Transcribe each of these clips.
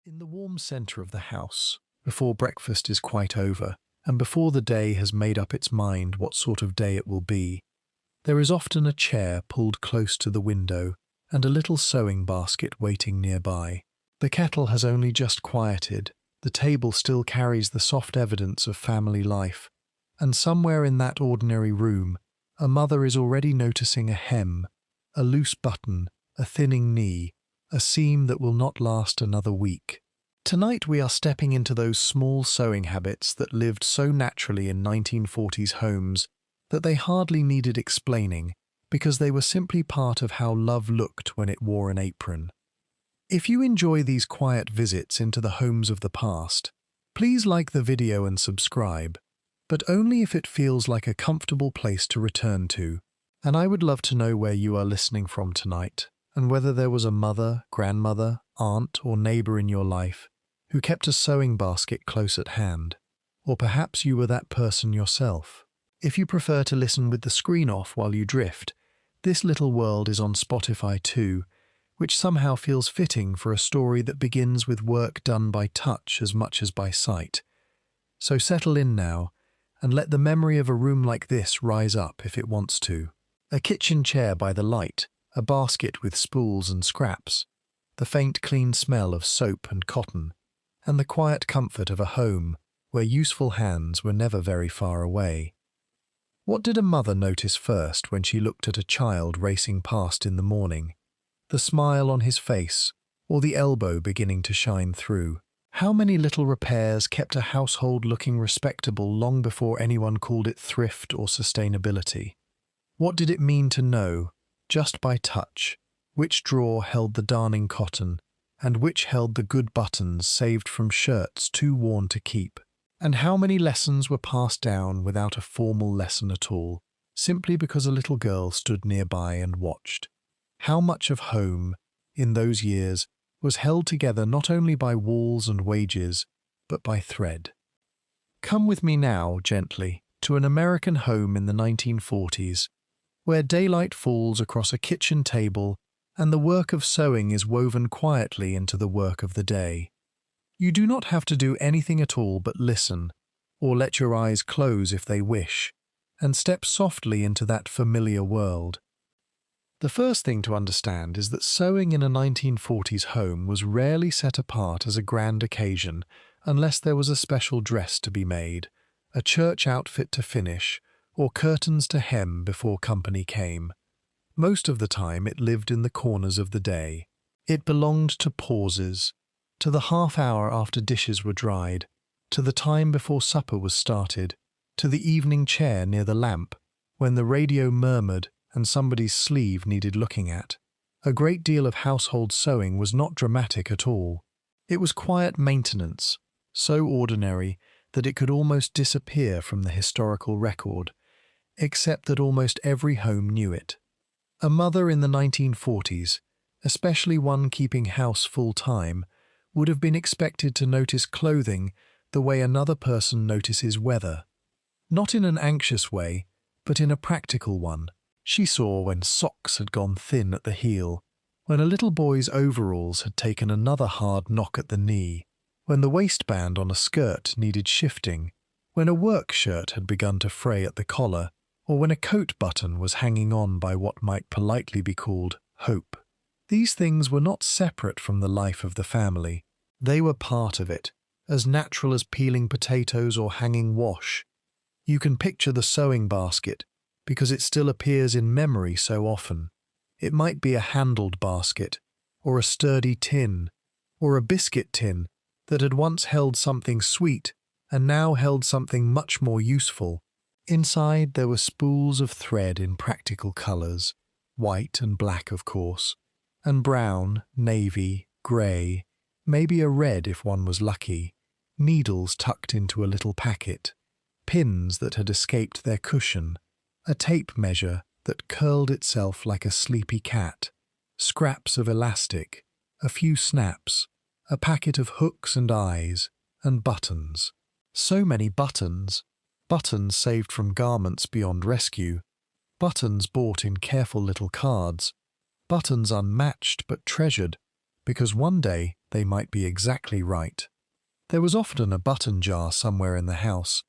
In the warm centre of the house, before breakfast is quite over, and before the day has made up its mind what sort of day it will be, there is often a chair pulled close to the window and a little sewing basket waiting nearby. The kettle has only just quieted, the table still carries the soft evidence of family life, and somewhere in that ordinary room, a mother is already noticing a hem, a loose button, a thinning knee, a seam that will not last another week. Tonight we are stepping into those small sewing habits that lived so naturally in 1940s homes that they hardly needed explaining because they were simply part of how love looked when it wore an apron. If you enjoy these quiet visits into the homes of the past, please like the video and subscribe, but only if it feels like a comfortable place to return to. And I would love to know where you are listening from tonight, and whether there was a mother, grandmother, aunt, or neighbor in your life who kept a sewing basket close at hand. Or perhaps you were that person yourself. If you prefer to listen with the screen off while you drift, this little world is on Spotify too, which somehow feels fitting for a story that begins with work done by touch as much as by sight. So settle in now, and let the memory of a room like this rise up if it wants to. A kitchen chair by the light, a basket with spools and scraps, the faint clean smell of soap and cotton, and the quiet comfort of a home where useful hands were never very far away. What did a mother notice first when she looked at a child racing past in the morning? The smile on his face, or the elbow beginning to shine through? How many little repairs kept a household looking respectable long before anyone called it thrift or sustainability? What did it mean to know, just by touch, which drawer held the darning cotton, and which held the good buttons saved from shirts too worn to keep? And how many lessons were passed down without a formal lesson at all, simply because a little girl stood nearby and watched? How much of home, in those years, was held together not only by walls and wages, but by thread? Come with me now, gently, to an American home in the 1940s, where daylight falls across a kitchen table and the work of sewing is woven quietly into the work of the day. You do not have to do anything at all but listen, or let your eyes close if they wish, and step softly into that familiar world. The first thing to understand is that sewing in a 1940s home was rarely set apart as a grand occasion unless there was a special dress to be made, a church outfit to finish, or curtains to hem before company came. Most of the time it lived in the corners of the day. It belonged to pauses, to the half hour after dishes were dried, to the time before supper was started, to the evening chair near the lamp, when the radio murmured and somebody's sleeve needed looking at. A great deal of household sewing was not dramatic at all. It was quiet maintenance, so ordinary that it could almost disappear from the historical record, except that almost every home knew it. A mother in the 1940s, especially one keeping house full-time, would have been expected to notice clothing the way another person notices weather. Not in an anxious way, but in a practical one. She saw when socks had gone thin at the heel, when a little boy's overalls had taken another hard knock at the knee, when the waistband on a skirt needed shifting, when a work shirt had begun to fray at the collar, or when a coat button was hanging on by what might politely be called hope. These things were not separate from the life of the family. They were part of it, as natural as peeling potatoes or hanging wash. You can picture the sewing basket, because it still appears in memory so often. It might be a handled basket, or a sturdy tin, or a biscuit tin that had once held something sweet and now held something much more useful. Inside there were spools of thread in practical colours, white and black of course, and brown, navy, grey, maybe a red if one was lucky, needles tucked into a little packet, pins that had escaped their cushion, a tape measure that curled itself like a sleepy cat, scraps of elastic, a few snaps, a packet of hooks and eyes, and buttons. So many buttons. Buttons saved from garments beyond rescue, buttons bought in careful little cards, buttons unmatched but treasured, because one day they might be exactly right. There was often a button jar somewhere in the house,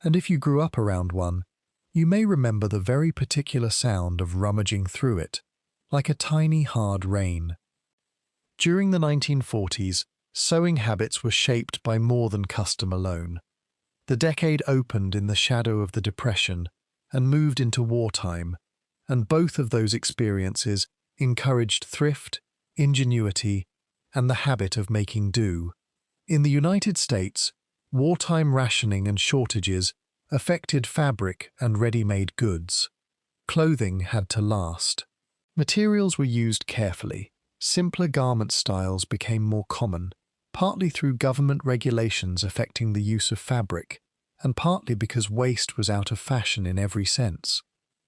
and if you grew up around one, you may remember the very particular sound of rummaging through it, like a tiny hard rain. During the 1940s, sewing habits were shaped by more than custom alone. The decade opened in the shadow of the Depression and moved into wartime, and both of those experiences encouraged thrift, ingenuity, and the habit of making do. In the United States, wartime rationing and shortages affected fabric and ready-made goods. Clothing had to last. Materials were used carefully. Simpler garment styles became more common, partly through government regulations affecting the use of fabric, and partly because waste was out of fashion in every sense.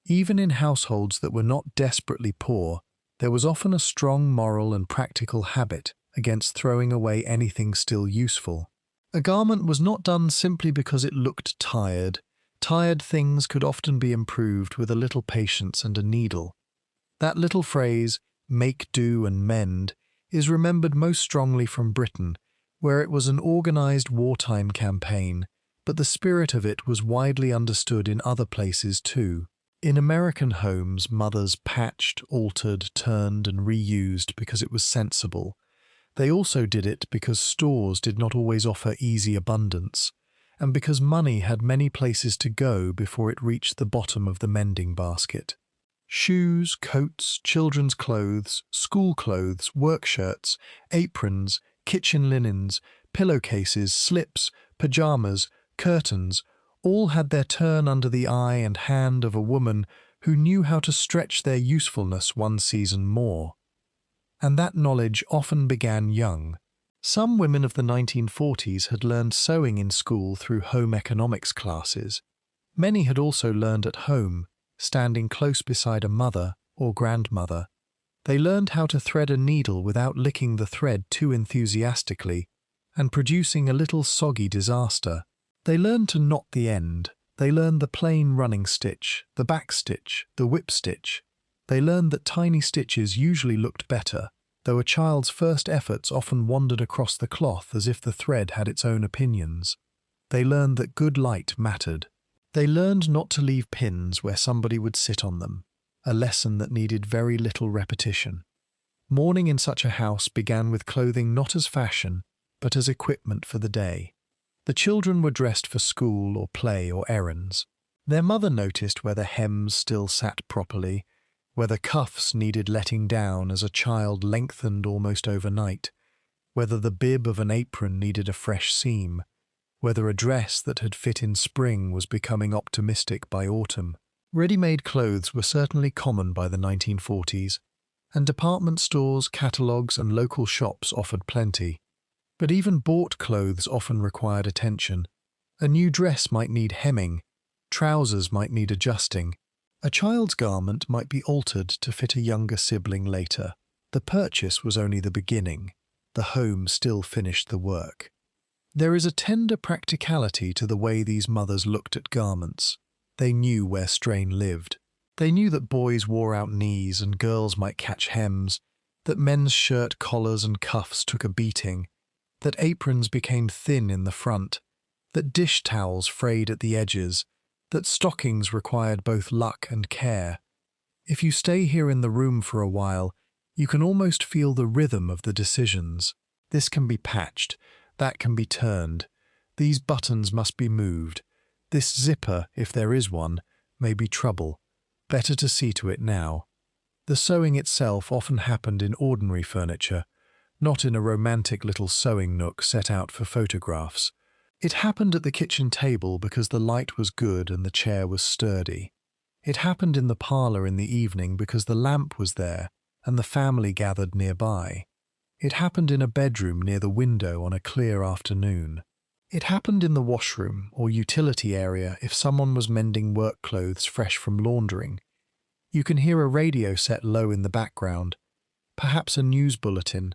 Even in households that were not desperately poor, there was often a strong moral and practical habit against throwing away anything still useful. A garment was not done simply because it looked tired. Tired things could often be improved with a little patience and a needle. That little phrase, "make do and mend," is remembered most strongly from Britain, where it was an organized wartime campaign, but the spirit of it was widely understood in other places too. In American homes, mothers patched, altered, turned, and reused because it was sensible. They also did it because stores did not always offer easy abundance, and because money had many places to go before it reached the bottom of the mending basket. Shoes, coats, children's clothes, school clothes, work shirts, aprons, kitchen linens, pillowcases, slips, pajamas, curtains, all had their turn under the eye and hand of a woman who knew how to stretch their usefulness one season more. And that knowledge often began young. Some women of the 1940s had learned sewing in school through home economics classes. Many had also learned at home, standing close beside a mother or grandmother. They learned how to thread a needle without licking the thread too enthusiastically and producing a little soggy disaster. They learned to knot the end. They learned the plain running stitch, the back stitch, the whip stitch. They learned that tiny stitches usually looked better, though a child's first efforts often wandered across the cloth as if the thread had its own opinions. They learned that good light mattered. They learned not to leave pins where somebody would sit on them, a lesson that needed very little repetition. Morning in such a house began with clothing not as fashion, but as equipment for the day. The children were dressed for school or play or errands. Their mother noticed whether hems still sat properly, whether cuffs needed letting down as a child lengthened almost overnight, whether the bib of an apron needed a fresh seam, whether a dress that had fit in spring was becoming optimistic by autumn. Ready-made clothes were certainly common by the 1940s, and department stores, catalogues, and local shops offered plenty. But even bought clothes often required attention. A new dress might need hemming, trousers might need adjusting. A child's garment might be altered to fit a younger sibling later. The purchase was only the beginning. The home still finished the work. There is a tender practicality to the way these mothers looked at garments. They knew where strain lived. They knew that boys wore out knees and girls might catch hems, that men's shirt collars and cuffs took a beating, that aprons became thin in the front, that dish towels frayed at the edges, that stockings required both luck and care. If you stay here in the room for a while, you can almost feel the rhythm of the decisions. This can be patched, that can be turned. These buttons must be moved. This zipper, if there is one, may be trouble. Better to see to it now. The sewing itself often happened in ordinary furniture, not in a romantic little sewing nook set out for photographs. It happened at the kitchen table because the light was good and the chair was sturdy. It happened in the parlour in the evening because the lamp was there and the family gathered nearby. It happened in a bedroom near the window on a clear afternoon. It happened in the washroom or utility area if someone was mending work clothes fresh from laundering. You can hear a radio set low in the background, perhaps a news bulletin,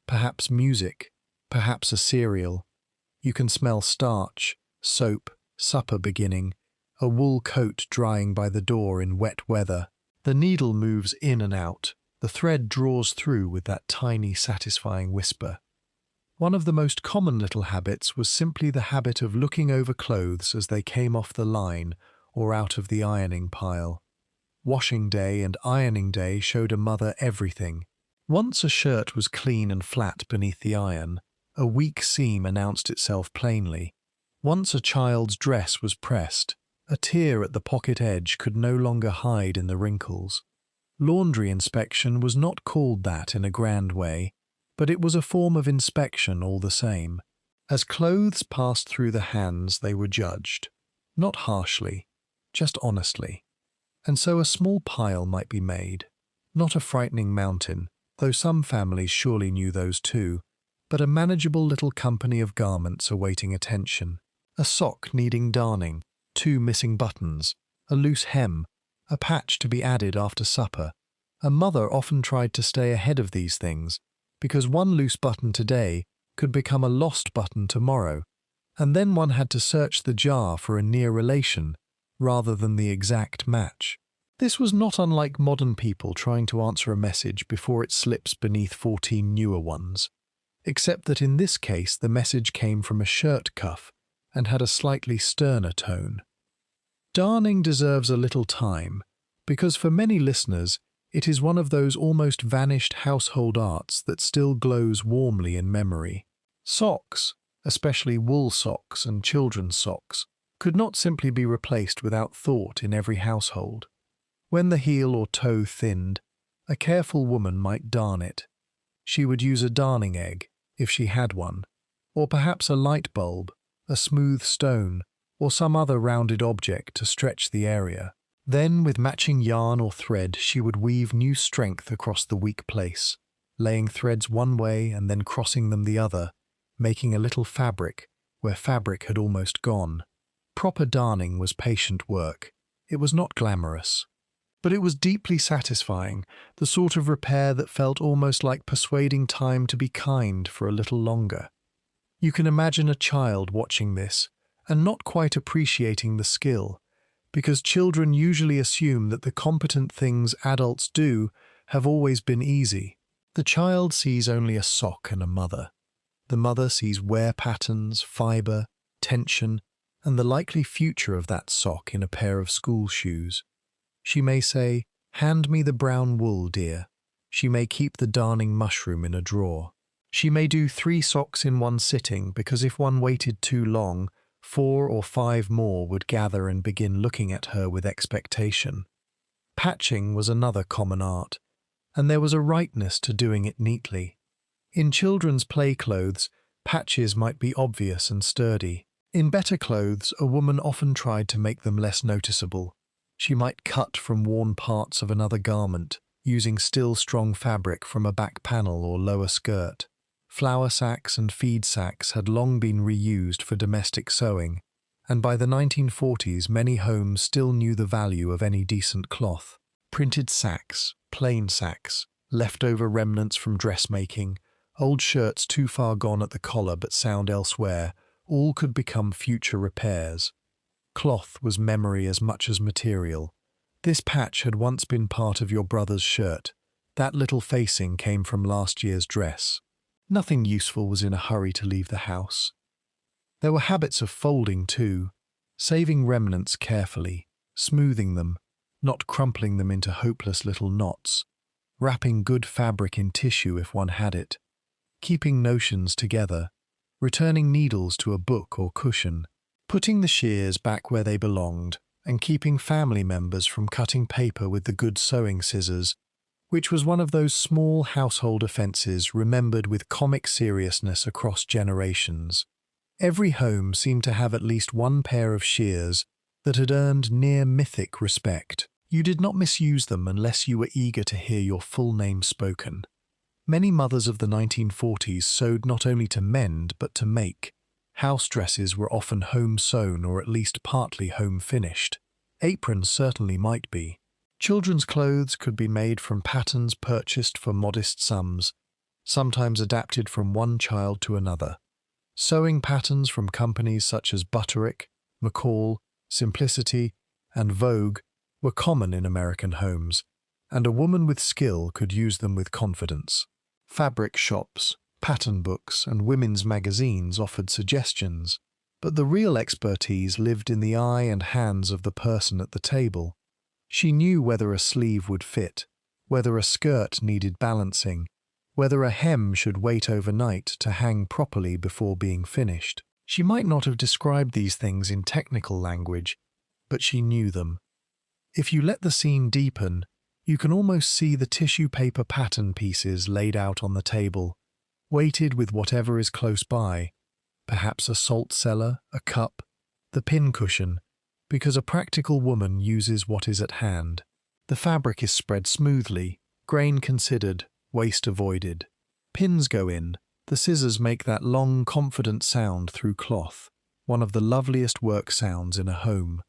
perhaps music, perhaps a cereal. You can smell starch, soap, supper beginning, a wool coat drying by the door in wet weather. The needle moves in and out. The thread draws through with that tiny, satisfying whisper. One of the most common little habits was simply the habit of looking over clothes as they came off the line or out of the ironing pile. Washing day and ironing day showed a mother everything. Once a shirt was clean and flat beneath the iron, a weak seam announced itself plainly. Once a child's dress was pressed, a tear at the pocket edge could no longer hide in the wrinkles. Laundry inspection was not called that in a grand way, but it was a form of inspection all the same. As clothes passed through the hands, they were judged. Not harshly, just honestly. And so a small pile might be made. Not a frightening mountain, though some families surely knew those too, but a manageable little company of garments awaiting attention. A sock needing darning, 2 missing buttons, a loose hem, a patch to be added after supper. A mother often tried to stay ahead of these things, because one loose button today could become a lost button tomorrow, and then one had to search the jar for a near relation rather than the exact match. This was not unlike modern people trying to answer a message before it slips beneath 14 newer ones, except that in this case the message came from a shirt cuff and had a slightly sterner tone. Darning deserves a little time, because for many listeners, it is one of those almost vanished household arts that still glows warmly in memory. Socks, especially wool socks and children's socks, could not simply be replaced without thought in every household. When the heel or toe thinned, a careful woman might darn it. She would use a darning egg, if she had one, or perhaps a light bulb, a smooth stone, or some other rounded object to stretch the area. Then, with matching yarn or thread, she would weave new strength across the weak place, laying threads one way and then crossing them the other, making a little fabric where fabric had almost gone. Proper darning was patient work. It was not glamorous, but it was deeply satisfying, the sort of repair that felt almost like persuading time to be kind for a little longer. You can imagine a child watching this and not quite appreciating the skill, because children usually assume that the competent things adults do have always been easy. The child sees only a sock and a mother. The mother sees wear patterns, fibre, tension, and the likely future of that sock in a pair of school shoes. She may say, "Hand me the brown wool, dear." She may keep the darning mushroom in a drawer. She may do 3 socks in one sitting, because if one waited too long, 4 or 5 more would gather and begin looking at her with expectation. Patching was another common art, and there was a rightness to doing it neatly. In children's play clothes, patches might be obvious and sturdy. In better clothes, a woman often tried to make them less noticeable. She might cut from worn parts of another garment, using still strong fabric from a back panel or lower skirt. Flour sacks and feed sacks had long been reused for domestic sewing, and by the 1940s many homes still knew the value of any decent cloth. Printed sacks, plain sacks, leftover remnants from dressmaking, old shirts too far gone at the collar but sound elsewhere, all could become future repairs. Cloth was memory as much as material. This patch had once been part of your brother's shirt. That little facing came from last year's dress. Nothing useful was in a hurry to leave the house. There were habits of folding too, saving remnants carefully, smoothing them, not crumpling them into hopeless little knots, wrapping good fabric in tissue if one had it, keeping notions together, returning needles to a book or cushion, putting the shears back where they belonged, and keeping family members from cutting paper with the good sewing scissors, which was one of those small household offences remembered with comic seriousness across generations. Every home seemed to have at least one pair of shears that had earned near mythic respect. You did not misuse them unless you were eager to hear your full name spoken. Many mothers of the 1940s sewed not only to mend but to make. House dresses were often home-sewn or at least partly home-finished. Aprons certainly might be. Children's clothes could be made from patterns purchased for modest sums, sometimes adapted from one child to another. Sewing patterns from companies such as Butterick, McCall, Simplicity, and Vogue were common in American homes, and a woman with skill could use them with confidence. Fabric shops, pattern books, and women's magazines offered suggestions, but the real expertise lived in the eye and hands of the person at the table. She knew whether a sleeve would fit, whether a skirt needed balancing, whether a hem should wait overnight to hang properly before being finished. She might not have described these things in technical language, but she knew them. If you let the scene deepen, you can almost see the tissue paper pattern pieces laid out on the table, weighted with whatever is close by, perhaps a salt cellar, a cup, the pincushion, because a practical woman uses what is at hand. The fabric is spread smoothly, grain considered, waste avoided. Pins go in, the scissors make that long, confident sound through cloth, one of the loveliest work sounds in a home.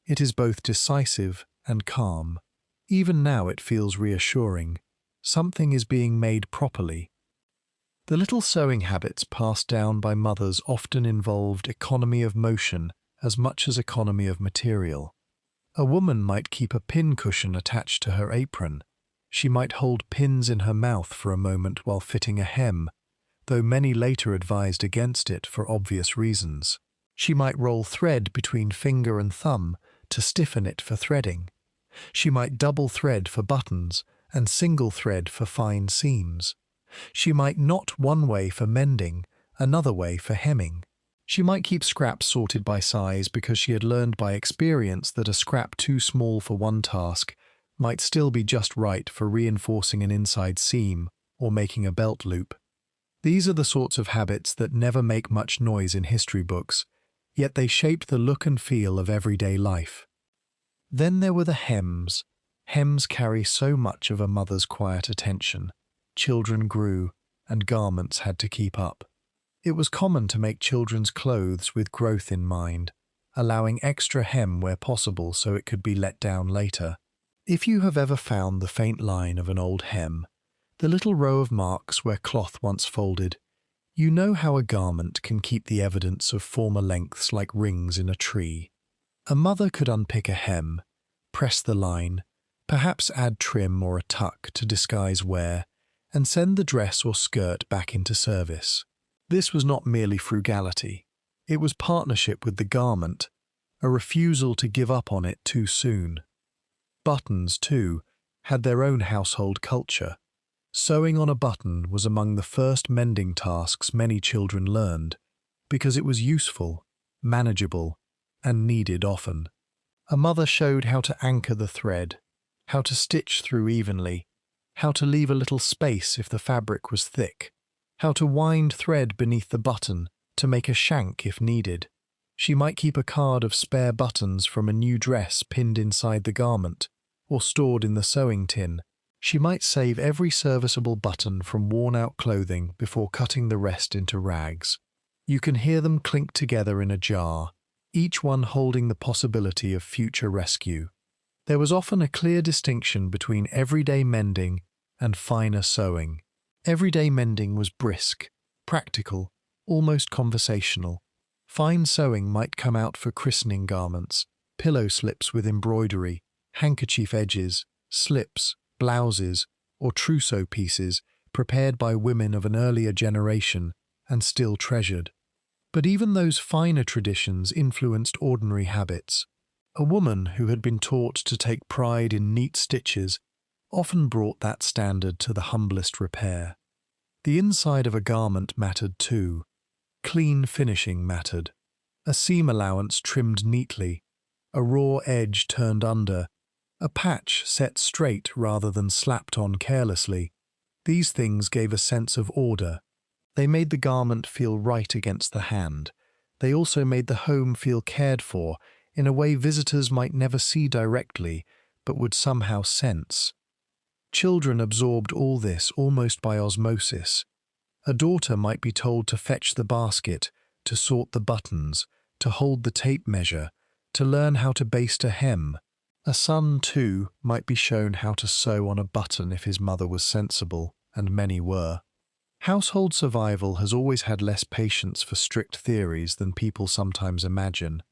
It is both decisive and calm. Even now it feels reassuring. Something is being made properly. The little sewing habits passed down by mothers often involved economy of motion as much as economy of material. A woman might keep a pin cushion attached to her apron. She might hold pins in her mouth for a moment while fitting a hem, though many later advised against it for obvious reasons. She might roll thread between finger and thumb to stiffen it for threading. She might double thread for buttons and single thread for fine seams. She might knot one way for mending, another way for hemming. She might keep scraps sorted by size because she had learned by experience that a scrap too small for one task might still be just right for reinforcing an inside seam or making a belt loop. These are the sorts of habits that never make much noise in history books, yet they shape the look and feel of everyday life. Then there were the hems. Hems carry so much of a mother's quiet attention. Children grew, and garments had to keep up. It was common to make children's clothes with growth in mind, allowing extra hem where possible so it could be let down later. If you have ever found the faint line of an old hem, the little row of marks where cloth once folded, you know how a garment can keep the evidence of former lengths like rings in a tree. A mother could unpick a hem, press the line, perhaps add trim or a tuck to disguise wear, and send the dress or skirt back into service. This was not merely frugality. It was partnership with the garment, a refusal to give up on it too soon. Buttons, too, had their own household culture. Sewing on a button was among the first mending tasks many children learned, because it was useful, manageable, and needed often. A mother showed how to anchor the thread, how to stitch through evenly, how to leave a little space if the fabric was thick, how to wind thread beneath the button to make a shank if needed. She might keep a card of spare buttons from a new dress pinned inside the garment or stored in the sewing tin. She might save every serviceable button from worn-out clothing before cutting the rest into rags. You can hear them clink together in a jar, each one holding the possibility of future rescue. There was often a clear distinction between everyday mending and finer sewing. Everyday mending was brisk, practical, almost conversational. Fine sewing might come out for christening garments, pillow slips with embroidery, handkerchief edges, slips, blouses, or trousseau pieces prepared by women of an earlier generation and still treasured. But even those finer traditions influenced ordinary habits. A woman who had been taught to take pride in neat stitches often brought that standard to the humblest repair. The inside of a garment mattered too. Clean finishing mattered. A seam allowance trimmed neatly, a raw edge turned under, a patch set straight rather than slapped on carelessly. These things gave a sense of order. They made the garment feel right against the hand. They also made the home feel cared for in a way visitors might never see directly, but would somehow sense. Children absorbed all this almost by osmosis. A daughter might be told to fetch the basket, to sort the buttons, to hold the tape measure, to learn how to baste a hem. A son, too, might be shown how to sew on a button if his mother was sensible, and many were. Household survival has always had less patience for strict theories than people sometimes imagine.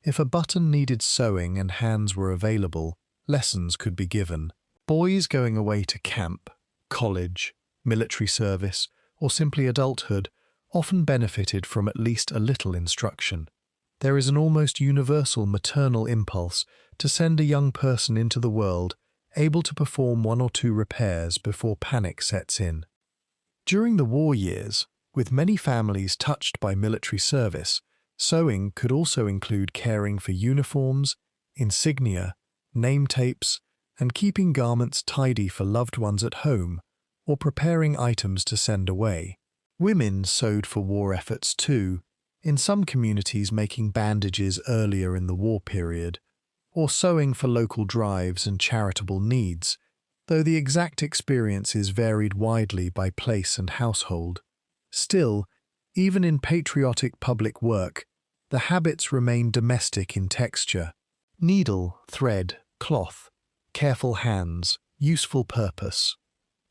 If a button needed sewing and hands were available, lessons could be given. Boys going away to camp, college, military service, or simply adulthood, often benefited from at least a little instruction. There is an almost universal maternal impulse to send a young person into the world able to perform one or two repairs before panic sets in. During the war years, with many families touched by military service, sewing could also include caring for uniforms, insignia, name tapes, and keeping garments tidy for loved ones at home, or preparing items to send away. Women sewed for war efforts too, in some communities making bandages earlier in the war period, or sewing for local drives and charitable needs, though the exact experiences varied widely by place and household. Still, even in patriotic public work, the habits remain domestic in texture. Needle, thread, cloth, careful hands, useful purpose.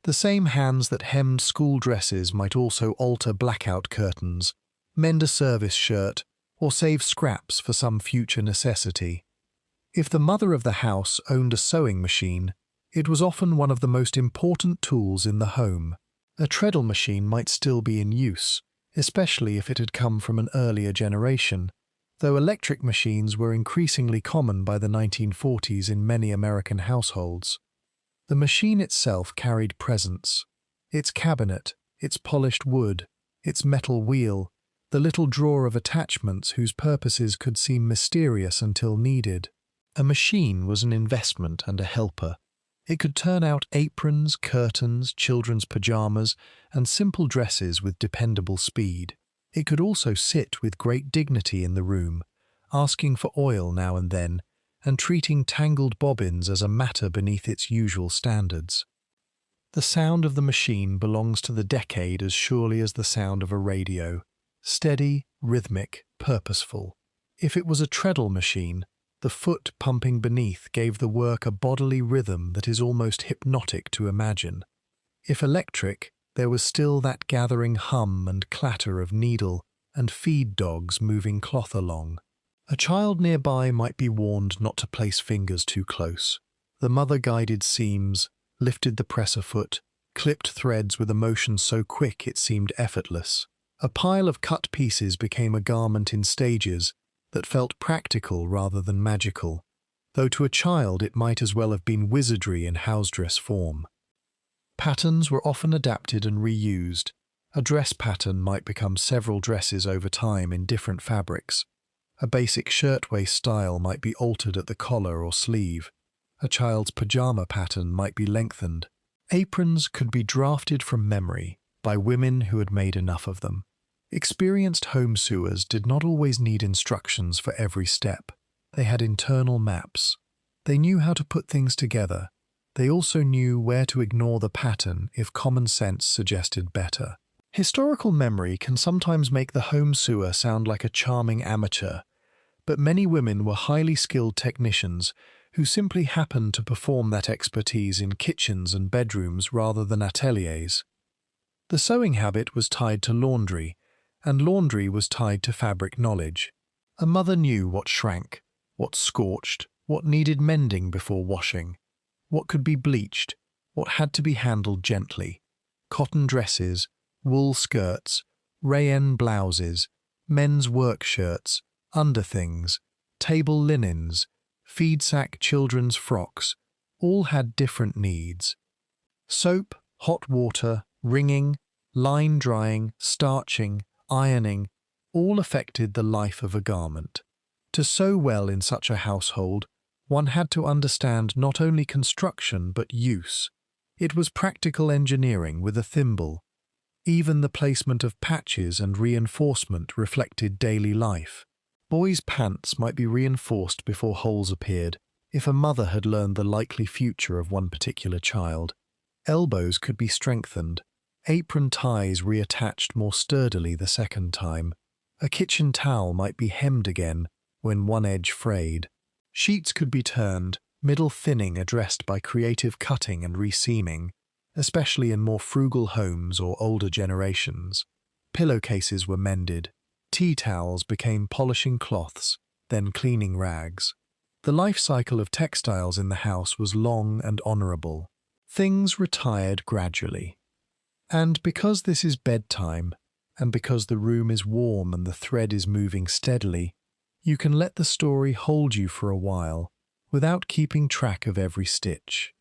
The same hands that hemmed school dresses might also alter blackout curtains, mend a service shirt, or save scraps for some future necessity. If the mother of the house owned a sewing machine, it was often one of the most important tools in the home. A treadle machine might still be in use, especially if it had come from an earlier generation, though electric machines were increasingly common by the 1940s in many American households. The machine itself carried presence. Its cabinet, its polished wood, its metal wheel, the little drawer of attachments whose purposes could seem mysterious until needed. A machine was an investment and a helper. It could turn out aprons, curtains, children's pajamas, and simple dresses with dependable speed. It could also sit with great dignity in the room, asking for oil now and then, and treating tangled bobbins as a matter beneath its usual standards. The sound of the machine belongs to the decade as surely as the sound of a radio, steady, rhythmic, purposeful. If it was a treadle machine, the foot pumping beneath gave the work a bodily rhythm that is almost hypnotic to imagine. If electric, there was still that gathering hum and clatter of needle and feed dogs moving cloth along. A child nearby might be warned not to place fingers too close. The mother guided seams, lifted the presser foot, clipped threads with a motion so quick it seemed effortless. A pile of cut pieces became a garment in stages that felt practical rather than magical, though to a child it might as well have been wizardry in housedress form. Patterns were often adapted and reused. A dress pattern might become several dresses over time in different fabrics. A basic shirtwaist style might be altered at the collar or sleeve. A child's pajama pattern might be lengthened. Aprons could be drafted from memory by women who had made enough of them. Experienced home sewers did not always need instructions for every step. They had internal maps. They knew how to put things together. They also knew where to ignore the pattern if common sense suggested better. Historical memory can sometimes make the home sewer sound like a charming amateur, but many women were highly skilled technicians who simply happened to perform that expertise in kitchens and bedrooms rather than ateliers. The sewing habit was tied to laundry, and laundry was tied to fabric knowledge. A mother knew what shrank, what scorched, what needed mending before washing, what could be bleached, what had to be handled gently. Cotton dresses, wool skirts, rayon blouses, men's work shirts, underthings, table linens, feed sack children's frocks, all had different needs. Soap, hot water, wringing, line drying, starching, ironing, all affected the life of a garment. To sew well in such a household, one had to understand not only construction but use. It was practical engineering with a thimble. Even the placement of patches and reinforcement reflected daily life. Boys' pants might be reinforced before holes appeared, if a mother had learned the likely future of one particular child. Elbows could be strengthened, apron ties reattached more sturdily the second time. A kitchen towel might be hemmed again when one edge frayed. Sheets could be turned, middle thinning addressed by creative cutting and reseaming, especially in more frugal homes or older generations. Pillowcases were mended. Tea towels became polishing cloths, then cleaning rags. The life cycle of textiles in the house was long and honourable. Things retired gradually. And because this is bedtime, and because the room is warm and the thread is moving steadily, you can let the story hold you for a while without keeping track of every stitch.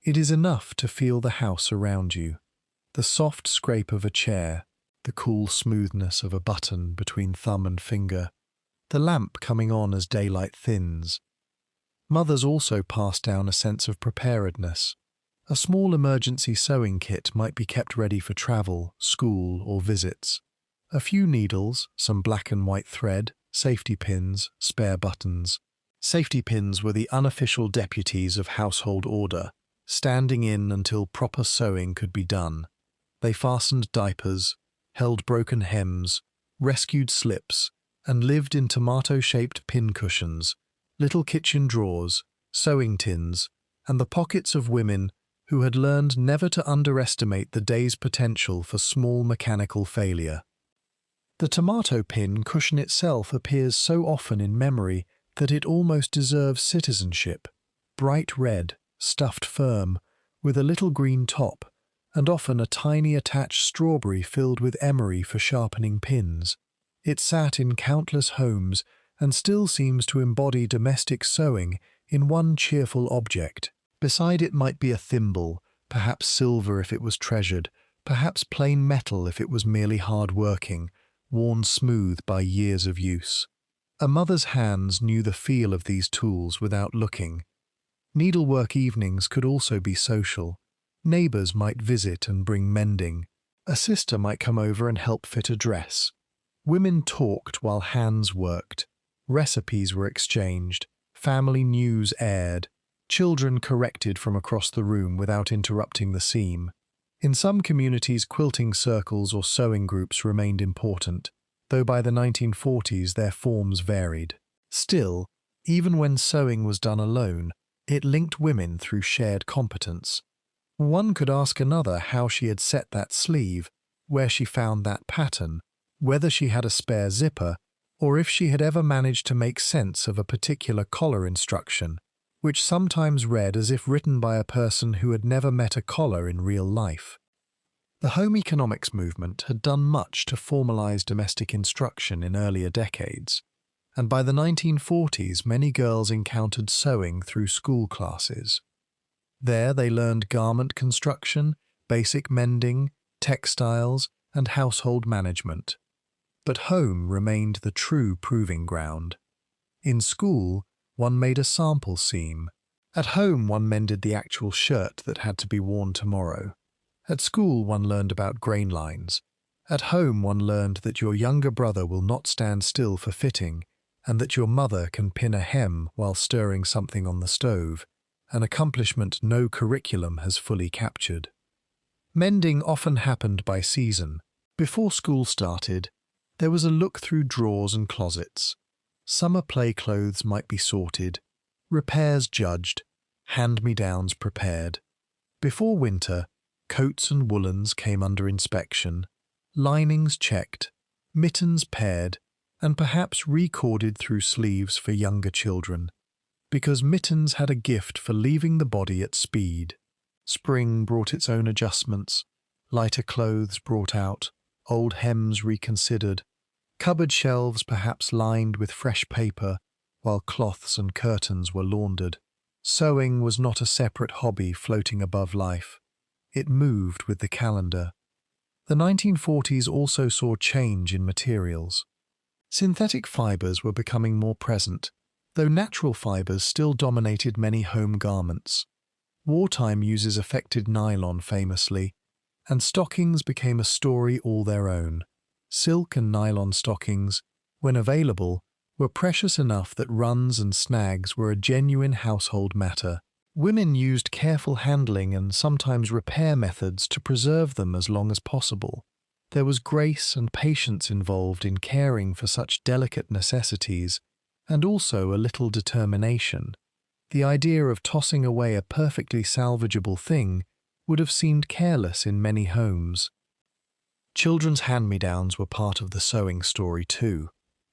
It is enough to feel the house around you, the soft scrape of a chair, the cool smoothness of a button between thumb and finger, the lamp coming on as daylight thins. Mothers also pass down a sense of preparedness. A small emergency sewing kit might be kept ready for travel, school, or visits. A few needles, some black and white thread, safety pins, spare buttons. Safety pins were the unofficial deputies of household order, standing in until proper sewing could be done. They fastened diapers, held broken hems, rescued slips, and lived in tomato-shaped pin cushions, little kitchen drawers, sewing tins, and the pockets of women who had learned never to underestimate the day's potential for small mechanical failure. The tomato pin cushion itself appears so often in memory that it almost deserves citizenship. Bright red, stuffed firm, with a little green top, and often a tiny attached strawberry filled with emery for sharpening pins. It sat in countless homes and still seems to embody domestic sewing in one cheerful object. Beside it might be a thimble, perhaps silver if it was treasured, perhaps plain metal if it was merely hard-working, worn smooth by years of use. A mother's hands knew the feel of these tools without looking. Needlework evenings could also be social. Neighbours might visit and bring mending. A sister might come over and help fit a dress. Women talked while hands worked. Recipes were exchanged. Family news aired. Children corrected from across the room without interrupting the seam. In some communities, quilting circles or sewing groups remained important, though by the 1940s their forms varied. Still, even when sewing was done alone, it linked women through shared competence. One could ask another how she had set that sleeve, where she found that pattern, whether she had a spare zipper, or if she had ever managed to make sense of a particular collar instruction, which sometimes read as if written by a person who had never met a collar in real life. The home economics movement had done much to formalize domestic instruction in earlier decades, and by the 1940s many girls encountered sewing through school classes. There they learned garment construction, basic mending, textiles, and household management. But home remained the true proving ground. In school, one made a sample seam. At home, one mended the actual shirt that had to be worn tomorrow. At school, one learned about grain lines. At home, one learned that your younger brother will not stand still for fitting, and that your mother can pin a hem while stirring something on the stove, an accomplishment no curriculum has fully captured. Mending often happened by season. Before school started, there was a look through drawers and closets. Summer play clothes might be sorted, repairs judged, hand-me-downs prepared. Before winter, coats and woolens came under inspection, linings checked, mittens paired, and perhaps recorded through sleeves for younger children, because mittens had a gift for leaving the body at speed. Spring brought its own adjustments, lighter clothes brought out, old hems reconsidered, cupboard shelves perhaps lined with fresh paper, while cloths and curtains were laundered. Sewing was not a separate hobby floating above life. It moved with the calendar. The 1940s also saw change in materials. Synthetic fibers were becoming more present, though natural fibers still dominated many home garments. Wartime uses affected nylon famously, and stockings became a story all their own. Silk and nylon stockings, when available, were precious enough that runs and snags were a genuine household matter. Women used careful handling and sometimes repair methods to preserve them as long as possible. There was grace and patience involved in caring for such delicate necessities, and also a little determination. The idea of tossing away a perfectly salvageable thing would have seemed careless in many homes. Children's hand-me-downs were part of the sewing story too.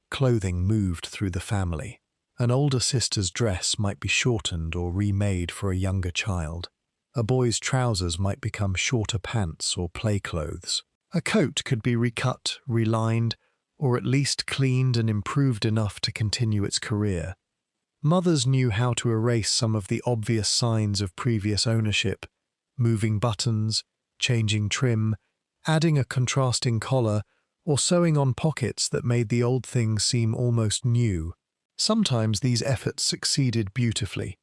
Clothing moved through the family. An older sister's dress might be shortened or remade for a younger child. A boy's trousers might become shorter pants or play clothes. A coat could be recut, relined, or at least cleaned and improved enough to continue its career. Mothers knew how to erase some of the obvious signs of previous ownership, moving buttons, changing trim, adding a contrasting collar, or sewing on pockets that made the old thing seem almost new. Sometimes these efforts succeeded beautifully.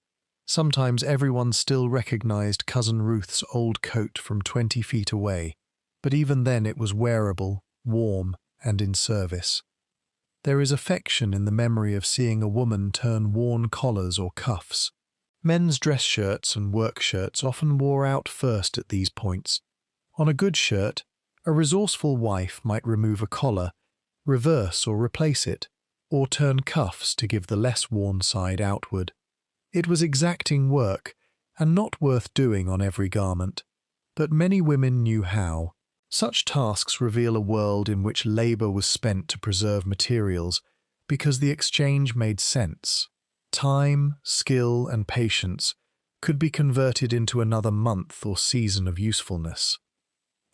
Sometimes everyone still recognized Cousin Ruth's old coat from 20 feet away, but even then it was wearable, warm, and in service. There is affection in the memory of seeing a woman turn worn collars or cuffs. Men's dress shirts and work shirts often wore out first at these points. On a good shirt, a resourceful wife might remove a collar, reverse or replace it, or turn cuffs to give the less worn side outward. It was exacting work, and not worth doing on every garment, but many women knew how. Such tasks reveal a world in which labour was spent to preserve materials because the exchange made sense. Time, skill, and patience could be converted into another month or season of usefulness.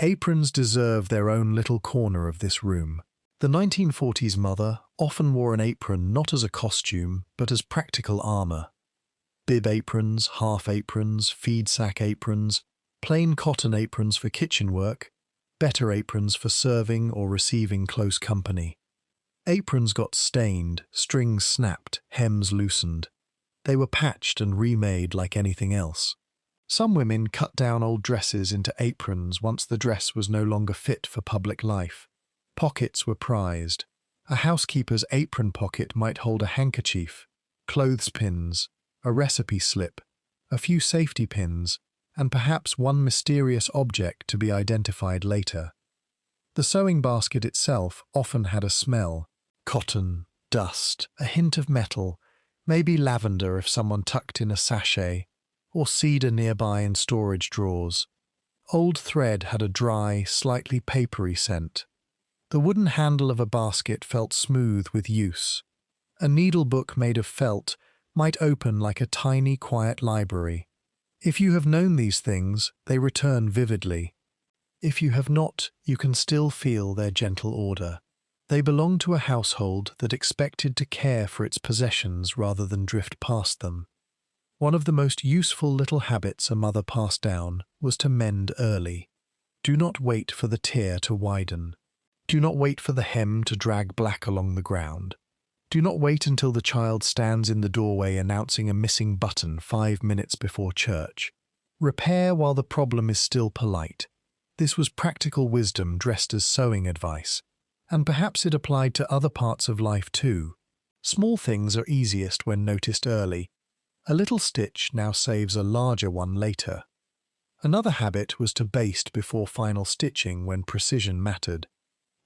Aprons deserve their own little corner of this room. The 1940s mother often wore an apron not as a costume, but as practical armour. Bib aprons, half aprons, feed sack aprons, plain cotton aprons for kitchen work, better aprons for serving or receiving close company. Aprons got stained, strings snapped, hems loosened. They were patched and remade like anything else. Some women cut down old dresses into aprons once the dress was no longer fit for public life. Pockets were prized. A housekeeper's apron pocket might hold a handkerchief, clothespins, a recipe slip, a few safety pins, and perhaps one mysterious object to be identified later. The sewing basket itself often had a smell: cotton, dust, a hint of metal, maybe lavender if someone tucked in a sachet, or cedar nearby in storage drawers. Old thread had a dry, slightly papery scent. The wooden handle of a basket felt smooth with use. A needlebook made of felt might open like a tiny, quiet library. If you have known these things, they return vividly. If you have not, you can still feel their gentle order. They belong to a household that expected to care for its possessions rather than drift past them. One of the most useful little habits a mother passed down was to mend early. Do not wait for the tear to widen. Do not wait for the hem to drag black along the ground. Do not wait until the child stands in the doorway announcing a missing button 5 minutes before church. Repair while the problem is still polite. This was practical wisdom dressed as sewing advice, and perhaps it applied to other parts of life too. Small things are easiest when noticed early. A little stitch now saves a larger one later. Another habit was to baste before final stitching when precision mattered.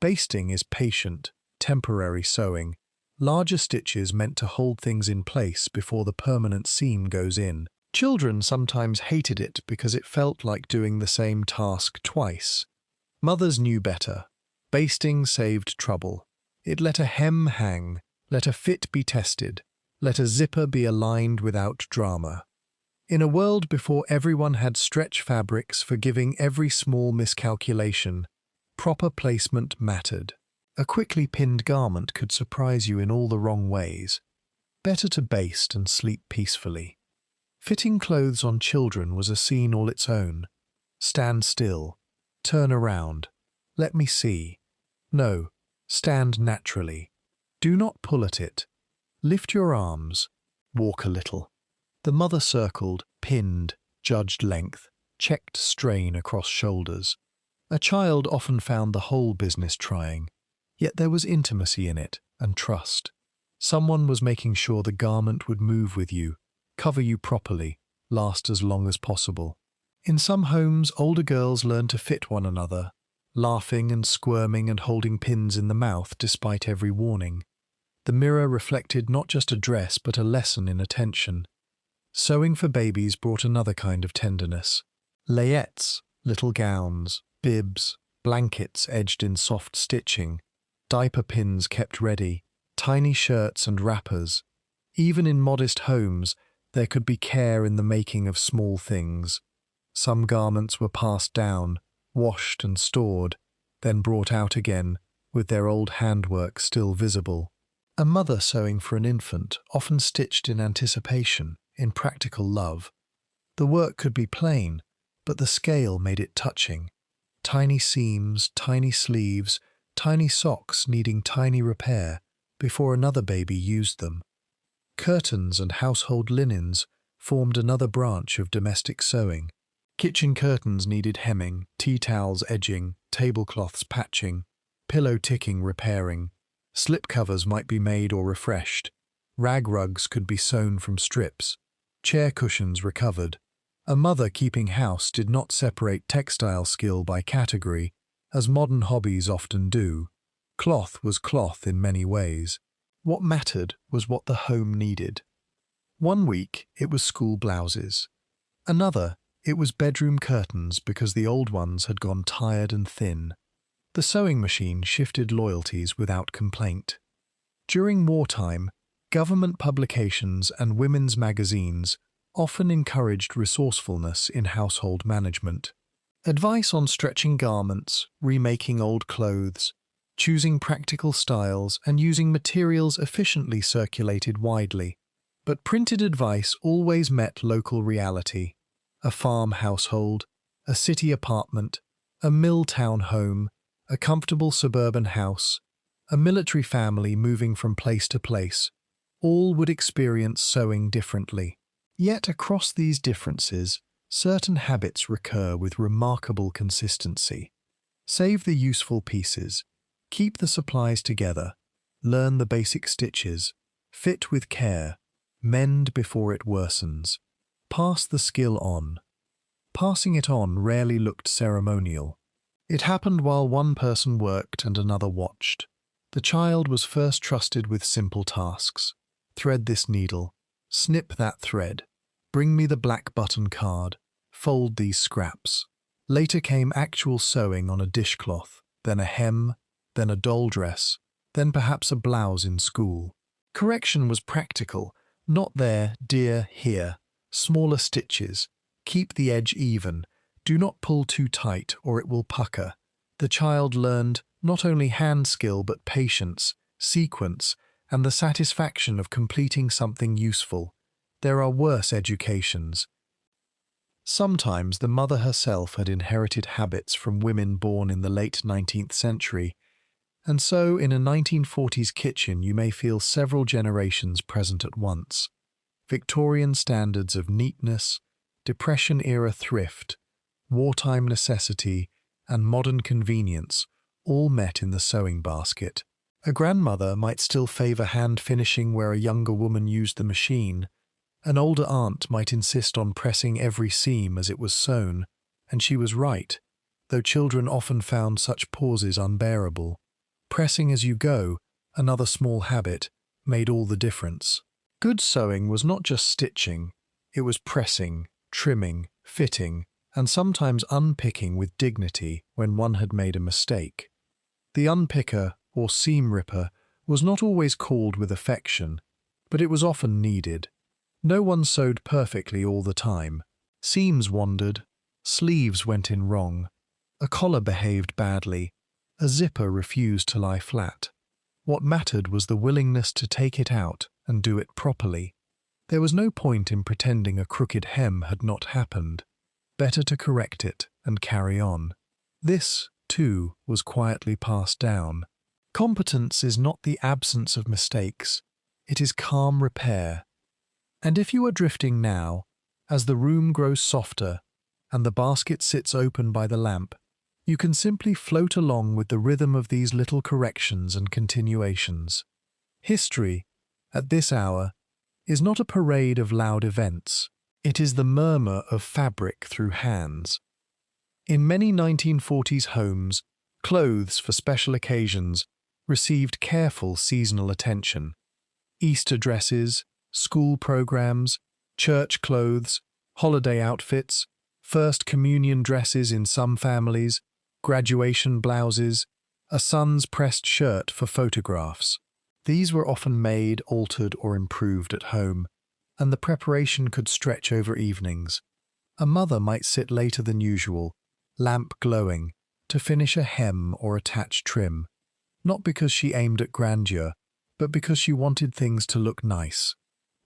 Basting is patient, temporary sewing. Larger stitches meant to hold things in place before the permanent seam goes in. Children sometimes hated it because it felt like doing the same task twice. Mothers knew better. Basting saved trouble. It let a hem hang, let a fit be tested, let a zipper be aligned without drama. In a world before everyone had stretch fabrics forgiving every small miscalculation, proper placement mattered. A quickly pinned garment could surprise you in all the wrong ways. Better to baste and sleep peacefully. Fitting clothes on children was a scene all its own. Stand still. Turn around. Let me see. No, stand naturally. Do not pull at it. Lift your arms. Walk a little. The mother circled, pinned, judged length, checked strain across shoulders. A child often found the whole business trying. Yet there was intimacy in it, and trust. Someone was making sure the garment would move with you, cover you properly, last as long as possible. In some homes, older girls learned to fit one another, laughing and squirming and holding pins in the mouth despite every warning. The mirror reflected not just a dress but a lesson in attention. Sewing for babies brought another kind of tenderness. Layettes, little gowns, bibs, blankets edged in soft stitching, diaper pins kept ready, tiny shirts and wrappers. Even in modest homes, there could be care in the making of small things. Some garments were passed down, washed and stored, then brought out again, with their old handwork still visible. A mother sewing for an infant often stitched in anticipation, in practical love. The work could be plain, but the scale made it touching. Tiny seams, tiny sleeves, tiny socks needing tiny repair before another baby used them. Curtains and household linens formed another branch of domestic sewing. Kitchen curtains needed hemming, tea towels edging, tablecloths patching, pillow ticking repairing. Slip covers might be made or refreshed. Rag rugs could be sewn from strips. Chair cushions recovered. A mother keeping house did not separate textile skill by category, as modern hobbies often do. Cloth was cloth in many ways. What mattered was what the home needed. One week it was school blouses. Another, it was bedroom curtains because the old ones had gone tired and thin. The sewing machine shifted loyalties without complaint. During wartime, government publications and women's magazines often encouraged resourcefulness in household management. Advice on stretching garments, remaking old clothes, choosing practical styles, and using materials efficiently circulated widely. But printed advice always met local reality. A farm household, a city apartment, a mill town home, a comfortable suburban house, a military family moving from place to place, all would experience sewing differently. Yet across these differences, certain habits recur with remarkable consistency. Save the useful pieces, keep the supplies together, learn the basic stitches, fit with care, mend before it worsens, pass the skill on. Passing it on rarely looked ceremonial. It happened while one person worked and another watched. The child was first trusted with simple tasks. Thread this needle, snip that thread, bring me the black button card, fold these scraps. Later came actual sewing on a dishcloth, then a hem, then a doll dress, then perhaps a blouse in school. Correction was practical, not there, dear, here. Smaller stitches. Keep the edge even. Do not pull too tight or it will pucker. The child learned not only hand skill but patience, sequence, and the satisfaction of completing something useful. There are worse educations. Sometimes the mother herself had inherited habits from women born in the late 19th century, and so in a 1940s kitchen you may feel several generations present at once. Victorian standards of neatness, Depression-era thrift, wartime necessity, and modern convenience all met in the sewing basket. A grandmother might still favour hand finishing where a younger woman used the machine. An older aunt might insist on pressing every seam as it was sewn, and she was right, though children often found such pauses unbearable. Pressing as you go, another small habit, made all the difference. Good sewing was not just stitching, it was pressing, trimming, fitting, and sometimes unpicking with dignity when one had made a mistake. The unpicker, or seam ripper, was not always called with affection, but it was often needed. No one sewed perfectly all the time. Seams wandered, sleeves went in wrong, a collar behaved badly, a zipper refused to lie flat. What mattered was the willingness to take it out and do it properly. There was no point in pretending a crooked hem had not happened. Better to correct it and carry on. This, too, was quietly passed down. Competence is not the absence of mistakes, it is calm repair. And if you are drifting now, as the room grows softer and the basket sits open by the lamp, you can simply float along with the rhythm of these little corrections and continuations. History, at this hour, is not a parade of loud events. It is the murmur of fabric through hands. In many 1940s homes, clothes for special occasions received careful seasonal attention. Easter dresses, school programs, church clothes, holiday outfits, First Communion dresses in some families, graduation blouses, a son's pressed shirt for photographs. These were often made, altered, or improved at home, and the preparation could stretch over evenings. A mother might sit later than usual, lamp glowing, to finish a hem or attach trim, not because she aimed at grandeur, but because she wanted things to look nice.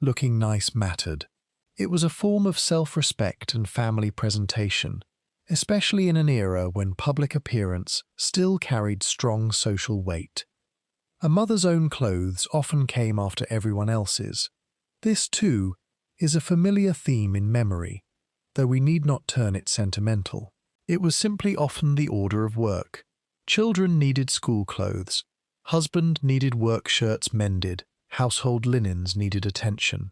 Looking nice mattered. It was a form of self-respect and family presentation, especially in an era when public appearance still carried strong social weight. A mother's own clothes often came after everyone else's. This, too, is a familiar theme in memory, though we need not turn it sentimental. It was simply often the order of work. Children needed school clothes. Husband needed work shirts mended. Household linens needed attention.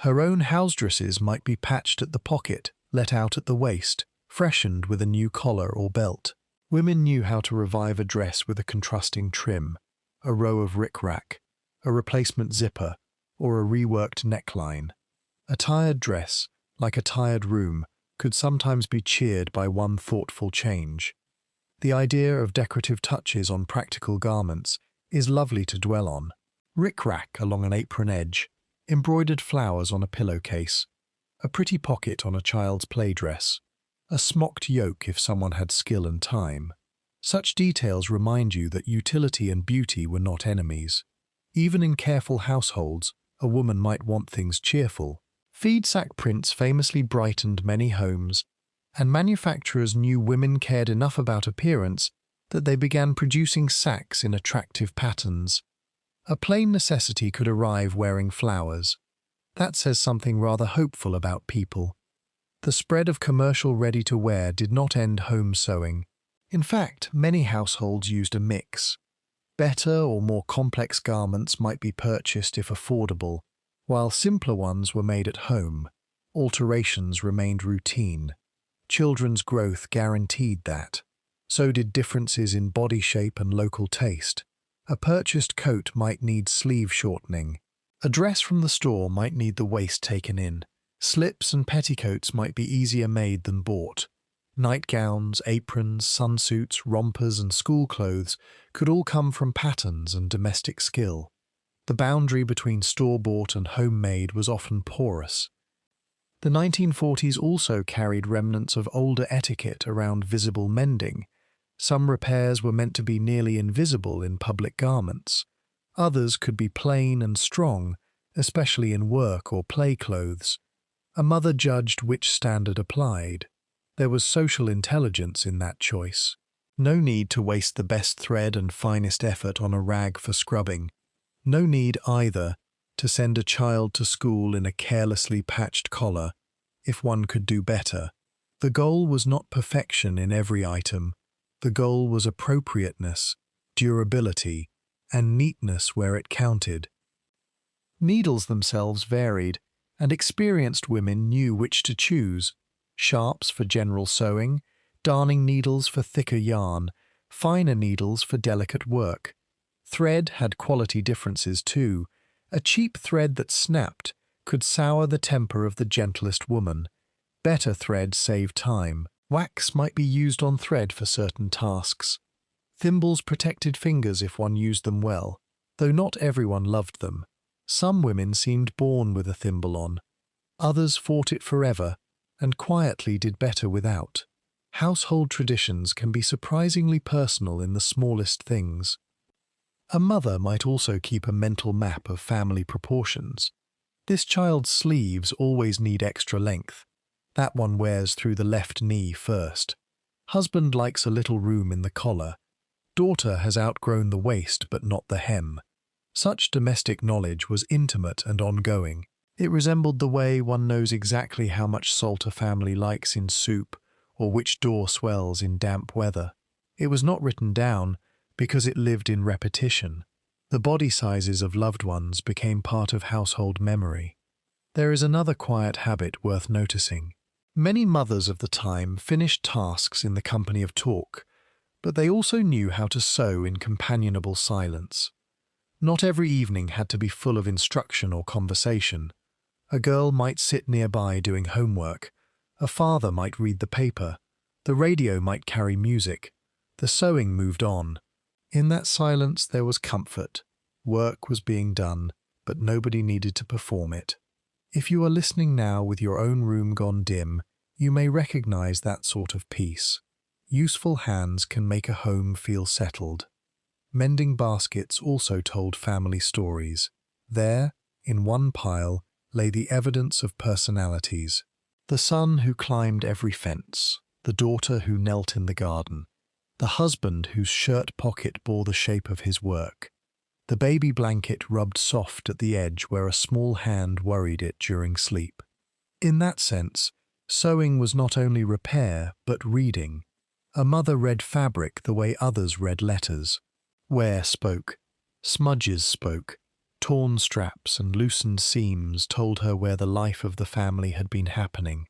Her own house dresses might be patched at the pocket, let out at the waist, freshened with a new collar or belt. Women knew how to revive a dress with a contrasting trim, a row of rickrack, a replacement zipper, or a reworked neckline. A tired dress, like a tired room, could sometimes be cheered by one thoughtful change. The idea of decorative touches on practical garments is lovely to dwell on. Rickrack along an apron edge, embroidered flowers on a pillowcase, a pretty pocket on a child's play dress, a smocked yoke if someone had skill and time. Such details remind you that utility and beauty were not enemies. Even in careful households, a woman might want things cheerful. Feed sack prints famously brightened many homes, and manufacturers knew women cared enough about appearance that they began producing sacks in attractive patterns. A plain necessity could arrive wearing flowers. That says something rather hopeful about people. The spread of commercial ready-to-wear did not end home sewing. In fact, many households used a mix. Better or more complex garments might be purchased if affordable, while simpler ones were made at home. Alterations remained routine. Children's growth guaranteed that. So did differences in body shape and local taste. A purchased coat might need sleeve shortening. A dress from the store might need the waist taken in. Slips and petticoats might be easier made than bought. Nightgowns, aprons, sunsuits, rompers and school clothes could all come from patterns and domestic skill. The boundary between store-bought and homemade was often porous. The 1940s also carried remnants of older etiquette around visible mending. Some repairs were meant to be nearly invisible in public garments. Others could be plain and strong, especially in work or play clothes. A mother judged which standard applied. There was social intelligence in that choice. No need to waste the best thread and finest effort on a rag for scrubbing. No need, either, to send a child to school in a carelessly patched collar, if one could do better. The goal was not perfection in every item. The goal was appropriateness, durability, and neatness where it counted. Needles themselves varied, and experienced women knew which to choose. Sharps for general sewing, darning needles for thicker yarn, finer needles for delicate work. Thread had quality differences too. A cheap thread that snapped could sour the temper of the gentlest woman. Better thread saved time. Wax might be used on thread for certain tasks. Thimbles protected fingers if one used them well, though not everyone loved them. Some women seemed born with a thimble on. Others fought it forever, and quietly did better without. Household traditions can be surprisingly personal in the smallest things. A mother might also keep a mental map of family proportions. This child's sleeves always need extra length. That one wears through the left knee first. Husband likes a little room in the collar. Daughter has outgrown the waist but not the hem. Such domestic knowledge was intimate and ongoing. It resembled the way one knows exactly how much salt a family likes in soup or which door swells in damp weather. It was not written down because it lived in repetition. The body sizes of loved ones became part of household memory. There is another quiet habit worth noticing. Many mothers of the time finished tasks in the company of talk, but they also knew how to sew in companionable silence. Not every evening had to be full of instruction or conversation. A girl might sit nearby doing homework. A father might read the paper. The radio might carry music. The sewing moved on. In that silence there was comfort. Work was being done, but nobody needed to perform it. If you are listening now with your own room gone dim, You may recognize that sort of peace. Useful hands can make a home feel settled. Mending baskets also told family stories. There, in one pile, lay the evidence of personalities. The son who climbed every fence, the daughter who knelt in the garden, the husband whose shirt pocket bore the shape of his work, the baby blanket rubbed soft at the edge where a small hand worried it during sleep. In that sense, sewing was not only repair, but reading. A mother read fabric the way others read letters. Wear spoke. Smudges spoke. Torn straps and loosened seams told her where the life of the family had been happening.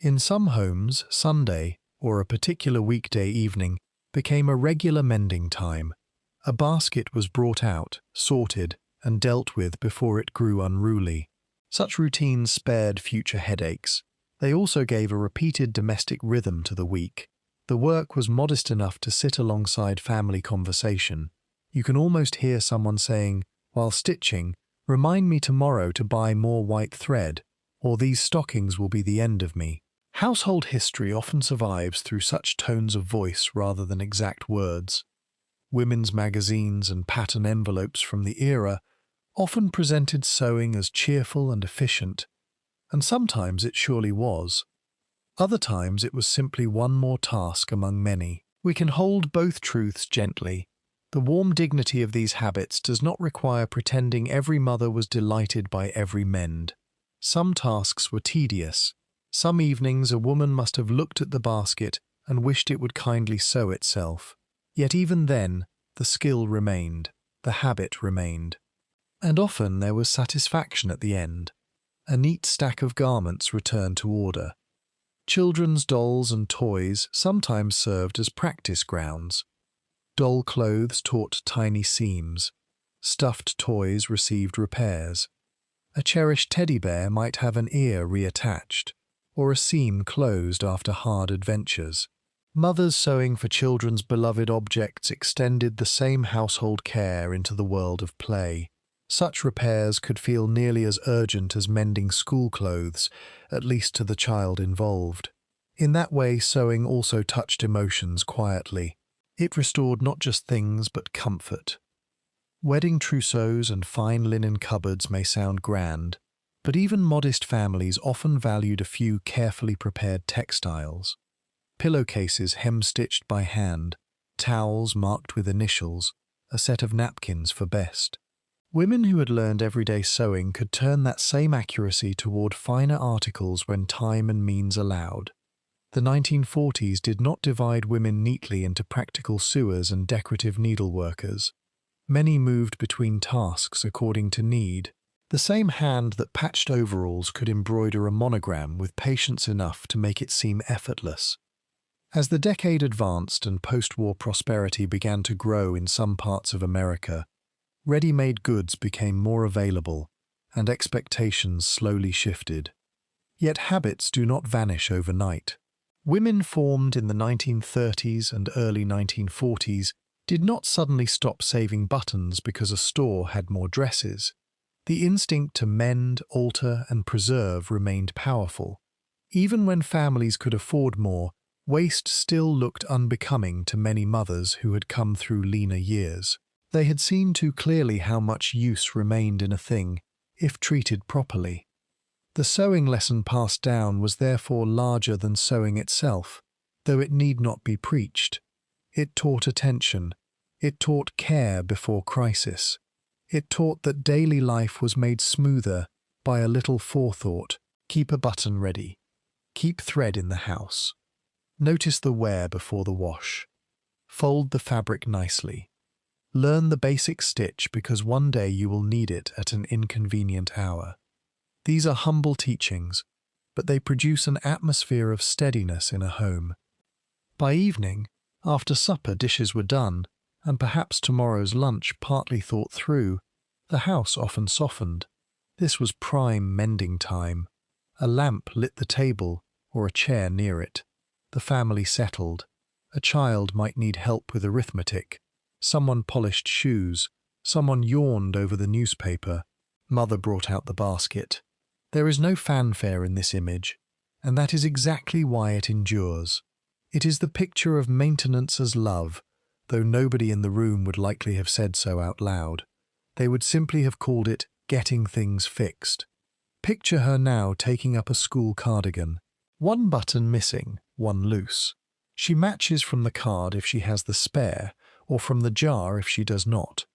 In some homes, Sunday, or a particular weekday evening, became a regular mending time. A basket was brought out, sorted, and dealt with before it grew unruly. Such routines spared future headaches. They also gave a repeated domestic rhythm to the week. The work was modest enough to sit alongside family conversation. You can almost hear someone saying, while stitching, "Remind me tomorrow to buy more white thread, or these stockings will be the end of me." Household history often survives through such tones of voice rather than exact words. Women's magazines and pattern envelopes from the era often presented sewing as cheerful and efficient, and sometimes it surely was. Other times it was simply one more task among many. We can hold both truths gently. The warm dignity of these habits does not require pretending every mother was delighted by every mend. Some tasks were tedious. Some evenings a woman must have looked at the basket and wished it would kindly sew itself. Yet even then, the skill remained, the habit remained. And often there was satisfaction at the end. A neat stack of garments returned to order. Children's dolls and toys sometimes served as practice grounds. Doll clothes taught tiny seams. Stuffed toys received repairs. A cherished teddy bear might have an ear reattached, or a seam closed after hard adventures. Mothers sewing for children's beloved objects extended the same household care into the world of play. Such repairs could feel nearly as urgent as mending school clothes, at least to the child involved. In that way, sewing also touched emotions quietly. It restored not just things, but comfort. Wedding trousseaux and fine linen cupboards may sound grand, but even modest families often valued a few carefully prepared textiles. Pillowcases hem-stitched by hand, towels marked with initials, a set of napkins for best. Women who had learned everyday sewing could turn that same accuracy toward finer articles when time and means allowed. The 1940s did not divide women neatly into practical sewers and decorative needleworkers. Many moved between tasks according to need. The same hand that patched overalls could embroider a monogram with patience enough to make it seem effortless. As the decade advanced and post-war prosperity began to grow in some parts of America, ready-made goods became more available, and expectations slowly shifted. Yet habits do not vanish overnight. Women formed in the 1930s and early 1940s did not suddenly stop saving buttons because a store had more dresses. The instinct to mend, alter, and preserve remained powerful. Even when families could afford more, waste still looked unbecoming to many mothers who had come through leaner years. They had seen too clearly how much use remained in a thing, if treated properly. The sewing lesson passed down was therefore larger than sewing itself, though it need not be preached. It taught attention. It taught care before crisis. It taught that daily life was made smoother by a little forethought. Keep a button ready. Keep thread in the house. Notice the wear before the wash. Fold the fabric nicely. Learn the basic stitch because one day you will need it at an inconvenient hour. These are humble teachings, but they produce an atmosphere of steadiness in a home. By evening, after supper dishes were done, and perhaps tomorrow's lunch partly thought through, the house often softened. This was prime mending time. A lamp lit the table, or a chair near it. The family settled. A child might need help with arithmetic. Someone polished shoes. Someone yawned over the newspaper. Mother brought out the basket. There is no fanfare in this image. and that is exactly why it endures. It is the picture of maintenance as love, though nobody in the room would likely have said so out loud. They would simply have called it getting things fixed. Picture her now taking up a school cardigan. One button missing, one loose. She matches from the card if she has the spare, or from the jar if she does not.